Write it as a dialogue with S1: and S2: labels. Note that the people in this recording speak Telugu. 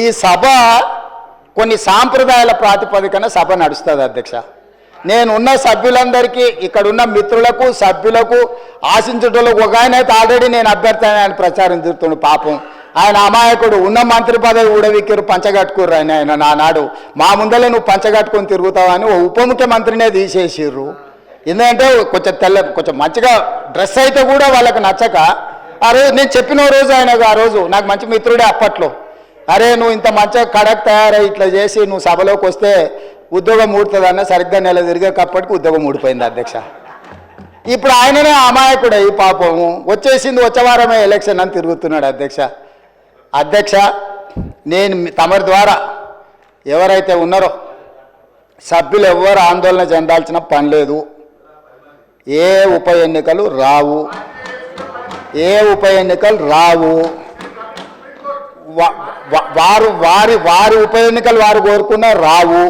S1: ఈ సభ కొన్ని సాంప్రదాయాల ప్రాతిపదికన సభ నడుస్తుంది అధ్యక్ష. నేనున్న సభ్యులందరికీ, ఇక్కడున్న మిత్రులకు, సభ్యులకు, ఆశించుటోళ్ళకు ఒక ఆయన అయితే ఆల్రెడీ నేను అభ్యర్థి ఆయన ప్రచారం తిరుగుతుండు. పాపం ఆయన అమాయకుడు. ఉన్న మంత్రి పదవి ఊడవిక్కిరు, పంచగట్టుకుర్రు. ఆయన నానాడు మా ముందలే నువ్వు పంచగట్టుకొని తిరుగుతావని ఓ ఉప ముఖ్యమంత్రినే తీసేసిర్రు. ఎందుకంటే కొంచెం మంచిగా డ్రెస్ అయితే కూడా వాళ్ళకి నచ్చక, ఆ రోజు నేను చెప్పిన రోజు ఆయనకు, ఆ రోజు నాకు మంచి మిత్రుడే అప్పట్లో, అరే నువ్వు ఇంత మంచిగా కడక్ తయారై ఇట్లా చేసి నువ్వు సభలోకి వస్తే ఉద్యోగం ఊడుతుందన్న, సరిగ్గా నెల తిరిగేటప్పటికి ఉద్యోగం ఊడిపోయింది అధ్యక్ష. ఇప్పుడు ఆయననే అమాయకుడే ఈ పాపము. వచ్చేసింది వచ్చే వారమే ఎలక్షన్ అని తిరుగుతున్నాడు అధ్యక్ష. అధ్యక్ష, నేను తమరి ద్వారా ఎవరైతే ఉన్నారో సభ్యులు ఎవ్వరు ఆందోళన చెందాల్సిన పని లేదు. ఏ ఉప ఎన్నికలు రావు, వారు వారి ఉప ఎన్నికలు వారు కోరుకున్న రావు.